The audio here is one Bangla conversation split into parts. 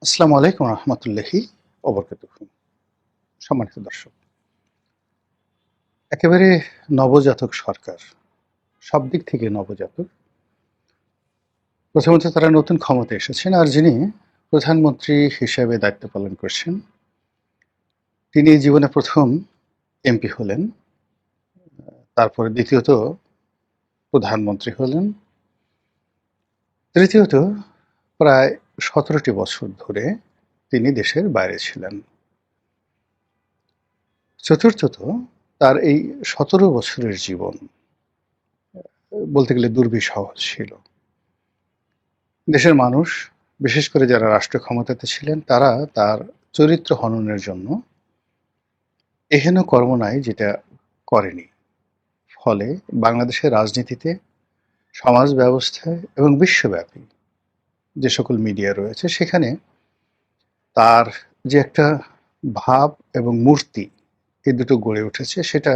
আসসালামু আলাইকুম রহমতুল্লাহি ওবরকাতুহু। সম্মানিত দর্শক, একেবারে নবজাতক সরকার, সব দিক থেকে নবজাতক। প্রথমত তারা নতুন ক্ষমতায় এসেছেন, আর যিনি প্রধানমন্ত্রী হিসেবে দায়িত্ব পালন করছেন তিনি জীবনে প্রথম এমপি হলেন, তারপরে দ্বিতীয়ত প্রধানমন্ত্রী হলেন, তৃতীয়ত প্রায় 17টি বছর ধরে তিনি দেশের বাইরে ছিলেন, চতুর্থত তার এই 17 বছরের জীবন বলতে গেলে দুর্বিষহ ছিল। দেশের মানুষ, বিশেষ করে যারা রাষ্ট্র ক্ষমতাতে ছিলেন, তারা তার চরিত্র হননের জন্য এহেন কর্ম নাই যেটা করেনি। ফলে বাংলাদেশের রাজনীতিতে, সমাজ ব্যবস্থায় এবং বিশ্বব্যাপী যে সকল মিডিয়া রয়েছে সেখানে তার যে একটা ভাব এবং মূর্তি, এই দুটো গড়ে উঠেছে, সেটা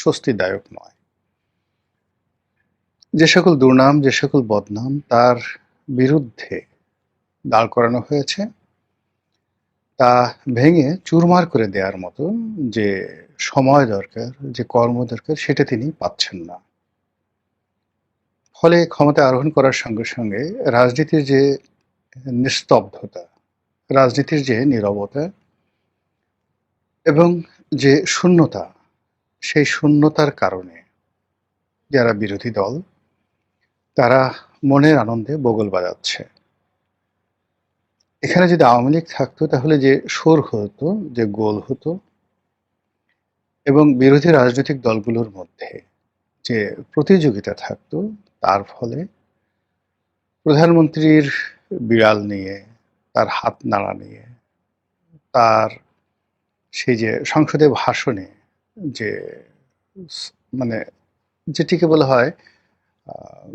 স্বস্তিদায়ক নয়। যে সকল দুর্নাম, যে সকল বদনাম তার বিরুদ্ধে দাঁড় করানো হয়েছে, তা ভেঙে চুরমার করে দেওয়ার মতো যে সময় দরকার, যে কর্ম দরকার, সেটা তিনি পাচ্ছেন না। ফলে ক্ষমতায় আরোহণ করার সঙ্গে সঙ্গে রাজনীতির যে নিস্তব্ধতা, রাজনীতির যে নীরবতা এবং যে শূন্যতা, সেই শূন্যতার কারণে যারা বিরোধী দল তারা মনের আনন্দে বগল বাজাচ্ছে। এখানে যদি আওয়ামী লীগ থাকতো তাহলে যে সুর হতো, যে গোল হতো, এবং বিরোধী রাজনৈতিক দলগুলোর মধ্যে যে প্রতিযোগিতা থাকতো, তার ফলে প্রধানমন্ত্রীর বিড়াল নিয়ে, তার হাত নাড়া নিয়ে, তার সেই যে সংসদে ভাষণে যে মানে যেটিকে বলা হয় আহ,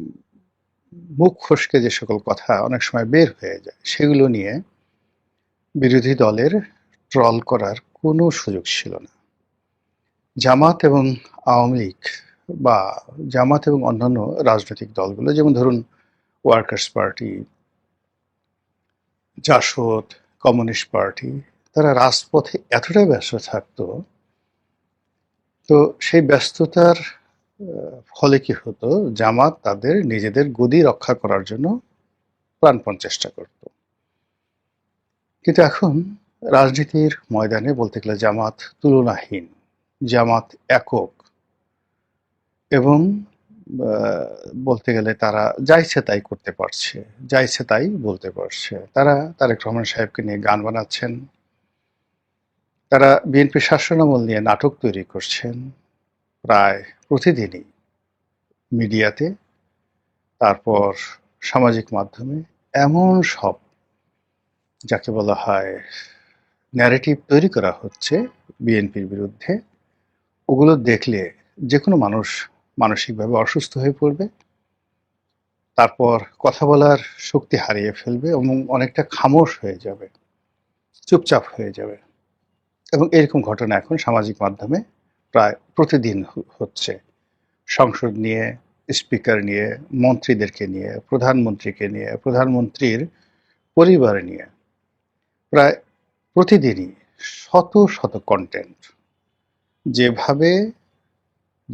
মুখ ফসকে যে সকল কথা অনেক সময় বের হয়ে যায়, সেগুলো নিয়ে বিরোধী দলের ট্রল করার কোনো সুযোগ ছিল না। জামাত এবং আওয়ামী লীগ বা জামাত এবং অন্যান্য রাজনৈতিক দলগুলো, যেমন ধরুন workers party, JASAD, communist party, তারা রাজপথে এতটাই ব্যস্ত থাকতো, তো সেই ব্যস্ততার ফলে কি হতো, জামাত তাদের নিজেদের গদি রক্ষা করার জন্য প্রাণপণ চেষ্টা করত। কিন্তু এখন রাজনীতির ময়দানে বলতে গেলে জামাত তুলনাহীন, জামাত একক, এবং বলতে গেলে তারা যা ইচ্ছে তাই করতে পারছে, যা ইচ্ছে তাই বলতে পারছে। তারা তারেক রহমান সাহেবকে নিয়ে গান বানাচ্ছেন, তারা বিএনপি শাসনামল নিয়ে নাটক তৈরি করছেন প্রায় প্রতিদিনই মিডিয়াতে, তারপর সামাজিক মাধ্যমে। এমন সব যাকে বলা হয় ন্যারেটিভ তৈরি করা হচ্ছে বিএনপির বিরুদ্ধে, ওগুলো দেখলে যে কোনো মানুষ মানসিকভাবে অসুস্থ হয়ে পড়বে, তারপর কথা বলার শক্তি হারিয়ে ফেলবে এবং অনেকটা খামোশ হয়ে যাবে, চুপচাপ হয়ে যাবে। এবং এরকম ঘটনা এখন সামাজিক মাধ্যমে প্রায় প্রতিদিন হচ্ছে। সংসদ নিয়ে, স্পিকার নিয়ে, মন্ত্রীদেরকে নিয়ে, প্রধানমন্ত্রীকে নিয়ে, প্রধানমন্ত্রীর পরিবার নিয়ে প্রায় প্রতিদিনই শত শত কন্টেন্ট, যেভাবে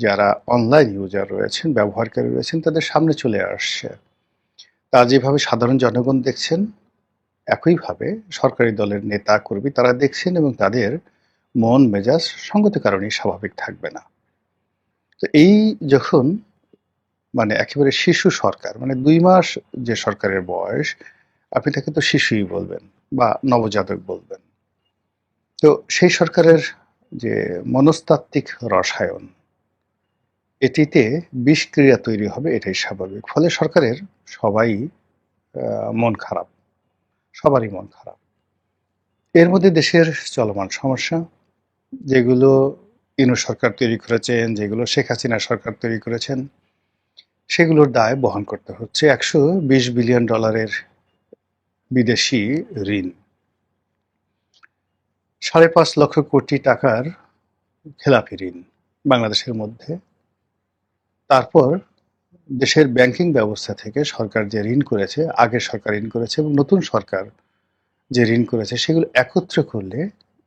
যারা অনলাইন ইউজার রয়েছেন, ব্যবহারকারী রয়েছেন, তাদের সামনে চলে আসছে, তা যেভাবে সাধারণ জনগণ দেখছেন, একইভাবে সরকারি দলের নেতা কর্মী তারা দেখছেন, এবং তাদের মন মেজাজ সঙ্গত কারণেই স্বাভাবিক থাকবে না। তো এই যখন একেবারে শিশু সরকার, 2 মাস যে সরকারের বয়স, আপনি তাকে তো শিশুই বলবেন বা নবজাতক বলবেন। তো সেই সরকারের যে মনস্তাত্ত্বিক রসায়ন, এটিতে বিষক্রিয়া তৈরি হবে, এটাই স্বাভাবিক। ফলে সরকারের সবাই মন খারাপ, সবারই মন খারাপ। এর মধ্যে দেশের চলমান সমস্যা, যেগুলো ইউনূস সরকার তৈরি করেছেন, যেগুলো শেখ হাসিনা সরকার তৈরি করেছেন, সেগুলোর দায় বহন করতে হচ্ছে। $120 বিলিয়ন বিদেশি ঋণ, 5.5 লক্ষ কোটি টাকার খেলাপি ঋণ বাংলাদেশের মধ্যে। তারপর দেশের ব্যাংকিং ব্যবস্থা থেকে সরকার যে ঋণ করেছে, আগের সরকার ঋণ করেছে এবং নতুন সরকার যে ঋণ করেছে সেগুলো একত্র করলে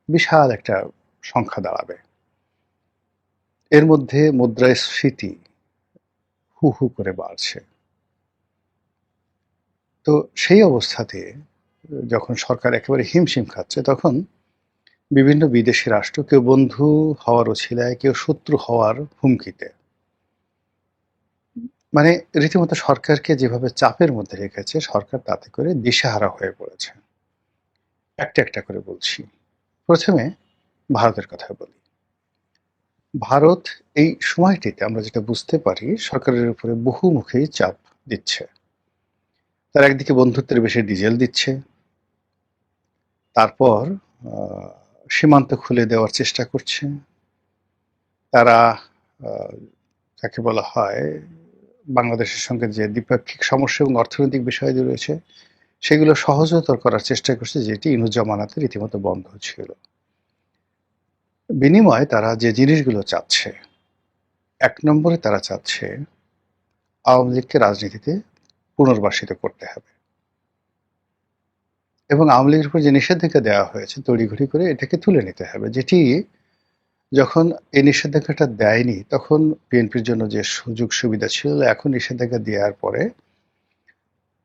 বিশাল একটা সংখ্যা দাঁড়াবে। এর মধ্যে মুদ্রাস্ফীতি হু হু করে বাড়ছে। তো সেই অবস্থাতে যখন সরকার একেবারে হিমশিম খাচ্ছে, তখন বিভিন্ন বিদেশি রাষ্ট্র কেউ বন্ধু হওয়ার অছিলায়, কেউ শত্রু হওয়ার হুমকিতে, মানে রীতিমতো সরকারকে যেভাবে চাপের মধ্যে রেখেছে, সরকার তাতে করে দিশেহারা হয়ে পড়েছে। একটা একটা করে বলছি। প্রথমে ভারতের কথা বলি। ভারত এই সময়টিতে আমরা যেটা বুঝতে পারি, সরকারের উপরে বহুমুখী চাপ দিচ্ছে। তার একদিকে বন্ধুত্বের বেশি ডিজেল দিচ্ছে, তারপর সীমান্ত খুলে দেওয়ার চেষ্টা করছে। তারা যাকে বলা হয় বাংলাদেশের সঙ্গে যে দ্বিপাক্ষিক সমস্যা এবং অর্থনৈতিক বিষয় রয়েছে, সেগুলো সহজতর করার চেষ্টা করছে, যেটি ইনুস জামানাতে রীতিমতো বন্ধ ছিল। বিনিময়ে তারা যে জিনিসগুলো চাচ্ছে, এক নম্বরে তারা চাচ্ছে আওয়ামী লীগকে রাজনীতিতে পুনর্বাসিত করতে হবে, এবং আওয়ামী লীগের উপর যে নিষেধাজ্ঞা দেওয়া হয়েছে তড়িঘড়ি করে এটাকে তুলে নিতে হবে, যেটি যখন এই নিষেধাজ্ঞাটা দেয়নি তখন বিএনপির জন্য যে সুযোগ সুবিধা ছিল, এখন নিষেধাজ্ঞা দেওয়ার পরে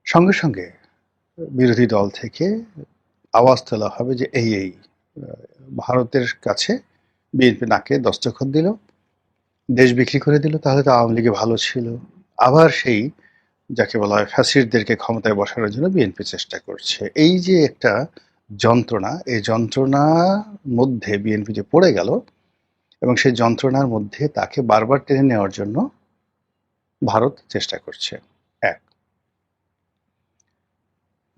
সঙ্গে সঙ্গে বিরোধী দল থেকে আওয়াজ তোলা হবে যে এই ভারতের কাছে বিএনপি নাকে দস্তখত দিল, দেশ বিক্রি করে দিল, তাহলে তো আওয়ামী লীগে ভালো ছিল। আবার সেই যাকে বলা হয় ফ্যাসিস্টদেরকে ক্ষমতায় বসানোর জন্য বিএনপি চেষ্টা করছে। এই যে একটা যন্ত্রণা, এই যন্ত্রণার মধ্যে বিএনপি যে পড়ে গেল, এবং সেই যন্ত্রণার মধ্যে তাকে বারবার টেনে নেওয়ার জন্য ভারত চেষ্টা করছে। এক।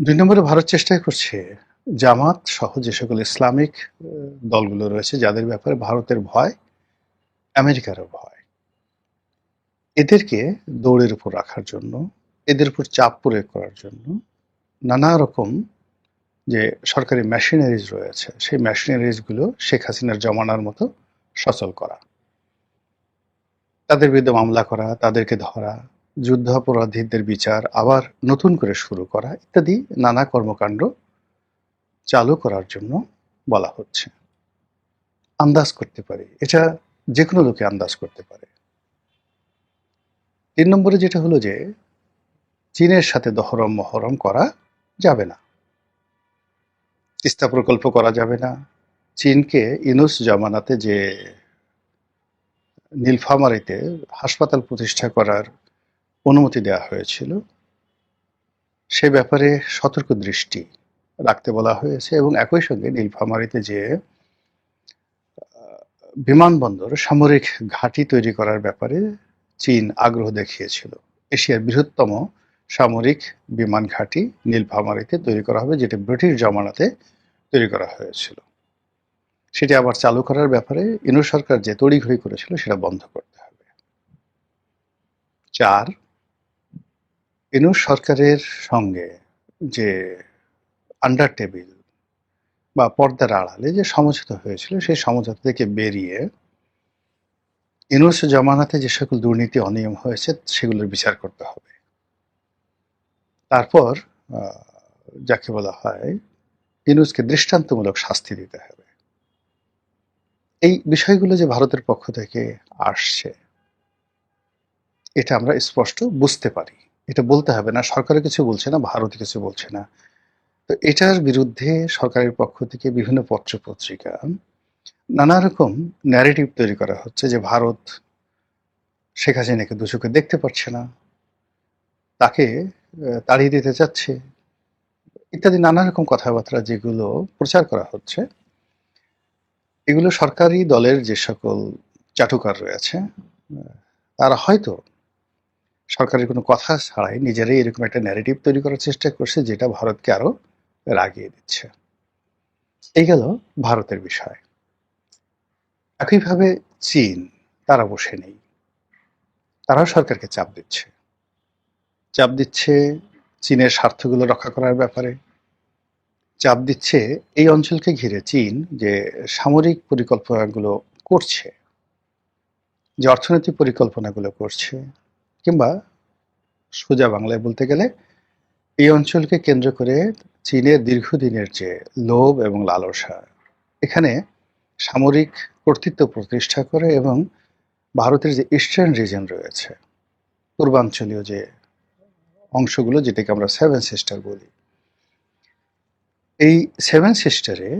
দুই নম্বরে ভারত চেষ্টা করছে জামাত সহ যে সকল ইসলামিক দলগুলো রয়েছে, যাদের ব্যাপারে ভারতের ভয়, আমেরিকারও ভয়, এদেরকে দৌড়ের উপর রাখার জন্য, এদের উপর চাপ প্রয়োগ করার জন্য নানা রকম যে সরকারি মেশিনারিজ রয়েছে, সেই মেশিনারিজগুলো শেখ হাসিনার জমানার মতো সচল করা, তাদের বিরুদ্ধে মামলা করা, তাদেরকে ধরা, যুদ্ধাপরাধীদের বিচার আবার নতুন করে শুরু করা, ইত্যাদি নানা কর্মকাণ্ড চালু করার জন্য বলা হচ্ছে। আন্দাজ করতে পারি, এটা যে কোনো লোকে আন্দাজ করতে পারে। ৩ নম্বরে যেটা হলো যে চীনের সাথে দহরম মহরম করা যাবে না, তিস্তা প্রকল্প করা যাবে না। চীনকে ইউনূস জামানাতে যে নীলফামারীতে হাসপাতাল প্রতিষ্ঠা করার অনুমতি দেওয়া হয়েছিল, সে ব্যাপারে সতর্ক দৃষ্টি রাখতে বলা হয়েছে, এবং একই সঙ্গে নীলফামারীতে যে বিমানবন্দর, সামরিক ঘাঁটি তৈরি করার ব্যাপারে চীন আগ্রহ দেখিয়েছিল। এশিয়ার বৃহত্তম সামরিক বিমান ঘাঁটি নীলফামারীতে তৈরি করা হবে, যেটি ব্রিটিশ জমানাতে তৈরি করা হয়েছিল। সেটি আবার চালু করার ব্যাপারে ইউনূস সরকার যে তড়িঘড়ি করেছিল, সেটা বন্ধ করতে হবে। ৪, ইউনূস সরকারের সঙ্গে যে আন্ডার টেবিল বা পর্দার আড়ালে যে সমঝোতা হয়েছিল, সেই সমঝোতা থেকে বেরিয়ে ইউনূস জামানাতে যে সকল দুর্নীতি অনিয়ম হয়েছে সেগুলোর বিচার করতে হবে। তারপর যাকে বলা হয় ইউনূসকে দৃষ্টান্তমূলক শাস্তি দিতে হবে। এই বিষয়গুলো যে ভারতের পক্ষ থেকে আসছে, এটা আমরা স্পষ্ট বুঝতে পারি। এটা বলতে হবে না, সরকারও কিছু বলছে না, ভারত কিছু বলছে না। তো এটার বিরুদ্ধে সরকারের পক্ষ থেকে বিভিন্ন পত্র পত্রিকা নানা রকম ন্যারেটিভ তৈরি করা হচ্ছে, যে ভারত শেখ হাসিনাকে দু চোখে দেখতে পাচ্ছে না, তাকে তাড়িয়ে দিতে চাচ্ছে, ইত্যাদি নানা রকম কথাবার্তা যেগুলো প্রচার করা হচ্ছে, এগুলো সরকারি দলের যে সকল চাটুকার রয়েছে, তারা হয়তো সরকারের কোনো কথা ছাড়াই নিজেরাই এরকম একটা ন্যারেটিভ তৈরি করার চেষ্টা করছে, যেটা ভারতকে আরো রাগিয়ে দিচ্ছে। এই গেল ভারতের বিষয়। একইভাবে চীন, তারা বসে নেই, তারাও সরকারকে চাপ দিচ্ছে চীনের স্বার্থগুলো রক্ষা করার ব্যাপারে, চাপ দিচ্ছে এই অঞ্চলকে ঘিরে চীন যে সামরিক পরিকল্পনাগুলো করছে, যে অর্থনৈতিক পরিকল্পনাগুলো করছে, কিংবা সোজা বাংলায় বলতে গেলে এই অঞ্চলকে কেন্দ্র করে চীনের দীর্ঘদিনের যে লোভ এবং লালসা, এখানে সামরিক কর্তৃত্ব প্রতিষ্ঠা করে এবং ভারতের যে ইস্টার্ন রিজন রয়েছে, পূর্বাঞ্চলীয় যে অংশগুলো, যেটাকে আমরা সেভেন সিস্টার বলি, এই সেভেন সিস্টারে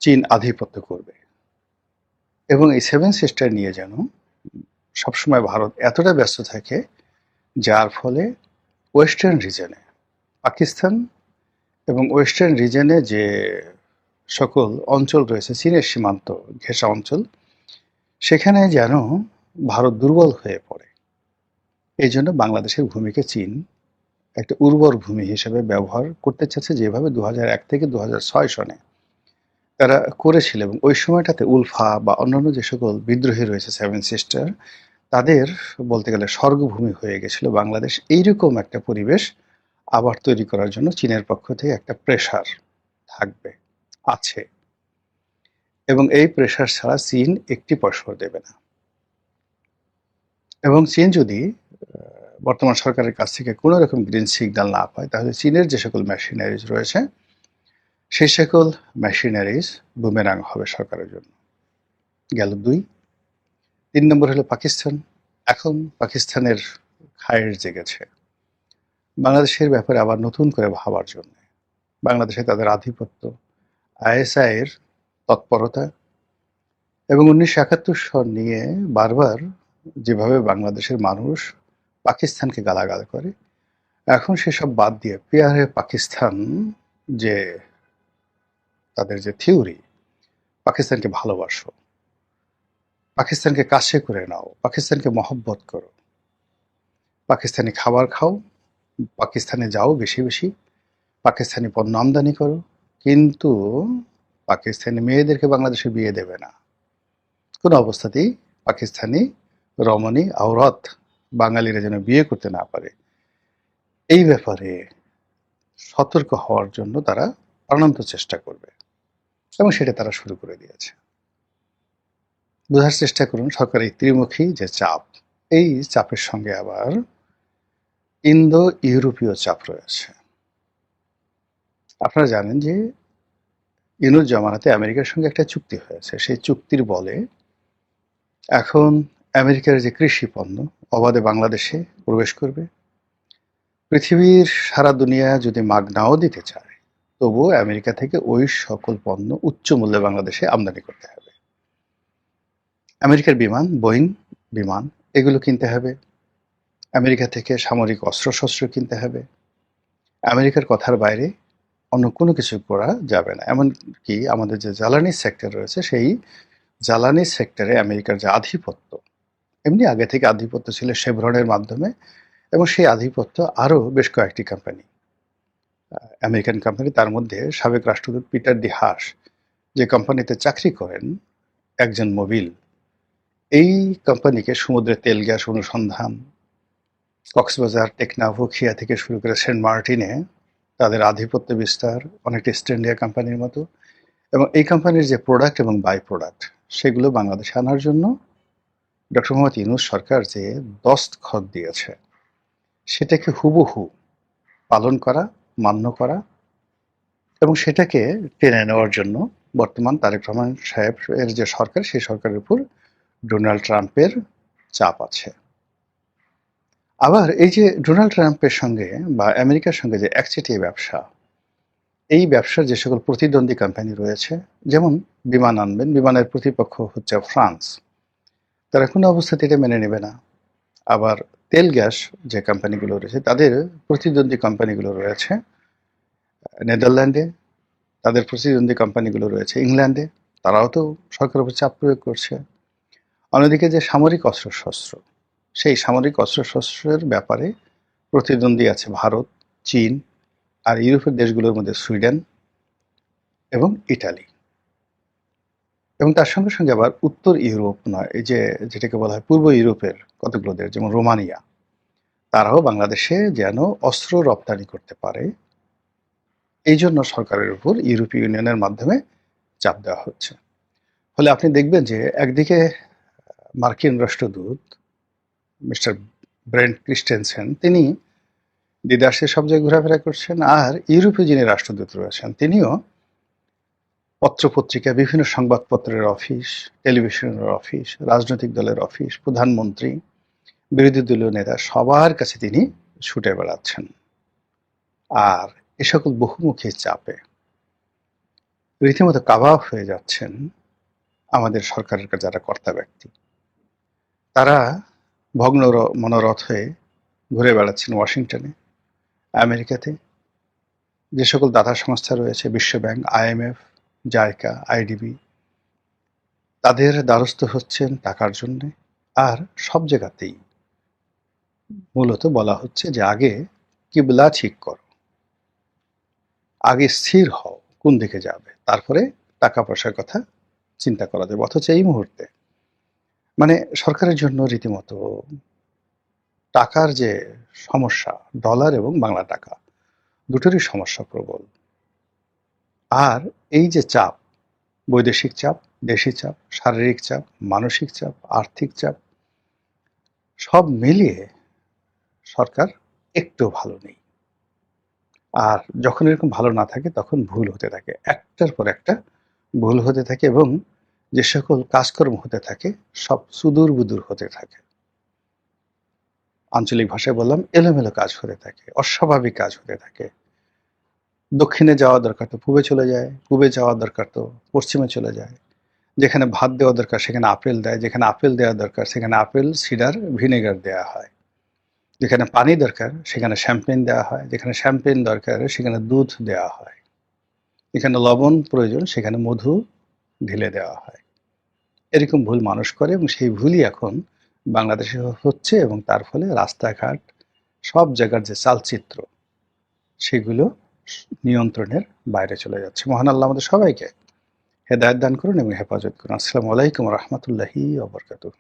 চীন আধিপত্য করবে এবং এই সেভেন সিস্টার নিয়ে যেন সবসময় ভারত এতটা ব্যস্ত থাকে, যার ফলে ওয়েস্টার্ন রিজনে পাকিস্তান এবং ওয়েস্টার্ন রিজনে যে সকল অঞ্চল রয়েছে চীনের সীমান্ত ঘেঁষা অঞ্চল, সেখানে যেন ভারত দুর্বল হয়ে পড়ে। এই জন্য বাংলাদেশের ভূমিকে চীন একটা উর্বর ভূমি হিসেবে ব্যবহার করতে চাচ্ছে, যেভাবে 2001 থেকে 2006 সনে তারা করেছিল। এবং ওই সময়টাতে উলফা বা অন্যান্য যে সকল বিদ্রোহী রয়েছে সেভেন সিস্টার, তাদের বলতে গেলে স্বর্গভূমি হয়ে গেছিল বাংলাদেশ। এইরকম একটা পরিবেশ আবার তৈরি করার জন্য চীনের পক্ষ থেকে একটা প্রেশার থাকবে, আছে, এবং এই প্রেশার ছাড়া চীন একটি পয়সাও দেবে না। এবং চীন যদি বর্তমান সরকারের কাছ থেকে কোনো রকম গ্রিন সিগন্যাল না পায়, তাহলে চীনের যে সকল মেশিনারিজ রয়েছে সেই সকল মেশিনারিজ বুমেরাং হবে সরকারের জন্য। গেল 2। 3 নম্বর হলো পাকিস্তান। এখন পাকিস্তানের খায়ের জেগেছে বাংলাদেশের ব্যাপারে আবার নতুন করে ভাবার জন্য। বাংলাদেশে তাদের আধিপত্য, আইএসআই এর তৎপরতা এবং 1971 সন নিয়ে বারবার যেভাবে বাংলাদেশের মানুষ পাকিস্তানকে গালাগাল করে, এখন সেসব বাদ দিয়ে পিয়ারে পাকিস্তান যে তাদের যে থিওরি, পাকিস্তানকে ভালোবাসো, পাকিস্তানকে কাছে করে নাও, পাকিস্তানকে মহব্বত করো, পাকিস্তানি খাবার খাও, পাকিস্তানে যাও বেশি বেশি, পাকিস্তানি পণ্য আমদানি করো, কিন্তু পাকিস্তানি মেয়েদেরকে বাংলাদেশে বিয়ে দেবে না। কোনো অবস্থাতেই পাকিস্তানি রমণী আওরত বাঙালিরা যেন বিয়ে করতে না পারে, এই ব্যাপারে সতর্ক হওয়ার জন্য তারা প্রাণান্ত চেষ্টা করবে এবং সেটা তারা শুরু করে দিয়েছে। বোঝার চেষ্টা করুন সরকারের ত্রিমুখী যে চাপ, এই চাপের সঙ্গে আবার ইন্দো ইউরোপীয় চাপ রয়েছে। আপনারা জানেন যে ইউনুস জামানাতে আমেরিকার সঙ্গে একটা চুক্তি হয়েছে। সেই চুক্তির বলে এখন আমেরিকার যে কৃষি পণ্য অবাধে বাংলাদেশে প্রবেশ করবে। পৃথিবীর সারা দুনিয়া যদি মাগ নাও দিতে চায়, তবুও আমেরিকা থেকে ওই সকল পণ্য উচ্চ মূল্যে বাংলাদেশে আমদানি করতে হবে। আমেরিকার বিমান, বোয়িং বিমান, এগুলো কিনতে হবে। আমেরিকা থেকে সামরিক অস্ত্রশস্ত্র কিনতে হবে। আমেরিকার কথার বাইরে অন্য কোনো কিছু করা যাবে না। এমনকি আমাদের যে জ্বালানি সেক্টর রয়েছে, সেই জ্বালানি সেক্টরে আমেরিকার যে আধিপত্য, এমনি আগে থেকে আধিপত্য ছিল শেভরনের মাধ্যমে, এবং সেই আধিপত্য আরও বেশ কয়েকটি কোম্পানি, আমেরিকান কোম্পানি, তার মধ্যে সাবেক রাষ্ট্রদূত পিটার ডি হাস যে কোম্পানিতে চাকরি করেন, একজন মোবিল, এই কোম্পানিকে সমুদ্রে তেল গ্যাস অনুসন্ধান, কক্সবাজার, টেকনাফ, উখিয়া থেকে শুরু করে সেন্ট মার্টিনে তাদের আধিপত্য বিস্তার অনেকটা ইস্ট ইন্ডিয়া কোম্পানির মতো। এবং এই কোম্পানির যে প্রোডাক্ট এবং বাই প্রোডাক্ট, সেগুলো বাংলাদেশে আনার জন্য ডক্টর মোহাম্মদ ইউনূস সরকার যে দস্তখত দিয়েছে, সেটাকে হুবহু পালন করা, মান্য করা এবং সেটাকে টেনে নেওয়ার জন্য বর্তমান তারেক রহমান সাহেব এর যে সরকার, সেই সরকারের উপর ডোনাল্ড ট্রাম্পের চাপ আছে। আবার এই যে ডোনাল্ড ট্রাম্পের সঙ্গে বা আমেরিকার সঙ্গে যে একচেটিয়া ব্যবসা, এই ব্যবসার যে সকল প্রতিদ্বন্দ্বী কোম্পানি রয়েছে, যেমন বিমান আনবেন, বিমানের প্রতিপক্ষ হচ্ছে ফ্রান্স, তারা কোনো অবস্থাতে এটা মেনে নেবে না। আবার তেল গ্যাস যে কোম্পানিগুলো রয়েছে, তাদের প্রতিদ্বন্দ্বী কোম্পানিগুলো রয়েছে নেদারল্যান্ডে, তাদের প্রতিদ্বন্দ্বী কোম্পানিগুলো রয়েছে ইংল্যান্ডে, তারাও তো সরকারের উপর চাপ প্রয়োগ করছে। অন্যদিকে যে সামরিক অস্ত্রশস্ত্র, সেই সামরিক অস্ত্রশস্ত্রের ব্যাপারে প্রতিদ্বন্দ্বী আছে ভারত, চীন, আর ইউরোপের দেশগুলোর মধ্যে সুইডেন এবং ইটালি। এবং তার সঙ্গে সঙ্গে আবার উত্তর ইউরোপ নয়, এই যে যেটাকে বলা হয় পূর্ব ইউরোপের কতগুলো দেশ, যেমন রোমানিয়া, তারাও বাংলাদেশে যেন অস্ত্র রপ্তানি করতে পারে, এই জন্য সরকারের উপর ইউরোপীয় ইউনিয়নের মাধ্যমে চাপ দেওয়া হচ্ছে। ফলে আপনি দেখবেন যে একদিকে মার্কিন রাষ্ট্রদূত মিস্টার ব্রেন্ট ক্রিস্টেনসেন, তিনি দিদার্সে সব জায়গায় ঘোরাফেরা করছেন। আর ইউরোপে যিনি রাষ্ট্রদূত রয়েছেন তিনিও পত্রপত্রিকা, বিভিন্ন সংবাদপত্রের অফিস, টেলিভিশনের অফিস, রাজনৈতিক দলের অফিস, প্রধানমন্ত্রী, বিরোধী দলীয় নেতা সবার কাছে তিনি ছুটে বেড়াচ্ছেন। আর এ সকল বহুমুখী চাপে রীতিমতো কাবাব হয়ে যাচ্ছেন আমাদের সরকারের যারা কর্তা ব্যক্তি। তারা ভগ্ন মনোরথ হয়ে ঘুরে বেড়াচ্ছেন ওয়াশিংটনে, আমেরিকাতে। যে সকল দাতা সংস্থা রয়েছে, বিশ্বব্যাংক, IMF, জাইকা, IDB, তাদের দ্বারস্থ হচ্ছেন টাকার জন্যে। আর সব জায়গাতেই মূলত বলা হচ্ছে যে আগে কিবলা ঠিক করো, আগে স্থির হও কোন দিকে যাবে, তারপরে টাকা পয়সার কথা চিন্তা করা যাবে। অথচ এই মুহূর্তে মানে সরকারের জন্য রীতিমতো টাকার যে সমস্যা, ডলার এবং বাংলা টাকা দুটোরই সমস্যা প্রবল। আর এই যে চাপ, বৈদেশিক চাপ, দেশি চাপ, শারীরিক চাপ, মানসিক চাপ, আর্থিক চাপ, সব মিলিয়ে সরকার একটু ভালো নেই। আর যখন এরকম ভালো না থাকে তখন ভুল হতে থাকে, একটার পর একটা ভুল হতে থাকে, এবং যে সকল কাজকর্ম হতে থাকে সব সুদূর বুদূর হতে থাকে। আঞ্চলিক ভাষায় বললাম এলোমেলো কাজ হতে থাকে, অস্বাভাবিক কাজ হতে থাকে। দক্ষিণে যাওয়া দরকার তো পূবে চলে যায়, পূবে যাওয়া দরকার তো পশ্চিমে চলে যায়। যেখানে ভাত দেওয়া দরকার সেখানে আপেল দেয়, যেখানে আপেল দেওয়া দরকার সেখানে আপেল সিডার ভিনেগার দেওয়া হয়, যেখানে পানি দরকার সেখানে শ্যাম্পেন দেওয়া হয়, যেখানে শ্যাম্পেন দরকার সেখানে দুধ দেওয়া হয়, যেখানে লবণ প্রয়োজন সেখানে মধু ঢেলে দেওয়া হয়। এরকম ভুল মানুষ করে এবং সেই ভুলই এখন বাংলাদেশে হচ্ছে, এবং তার ফলে রাস্তাঘাট সব জায়গার যে চালচিত্র সেগুলো নিয়ন্ত্রণের বাইরে চলে যাচ্ছে। মহান আল্লাহ আমাদের সবাইকে হেদায়েত দান করুন এবং হেফাজত করুন। আসসালামু আলাইকুম রহমতুল্লাহি ওয়া বারাকাতুহু।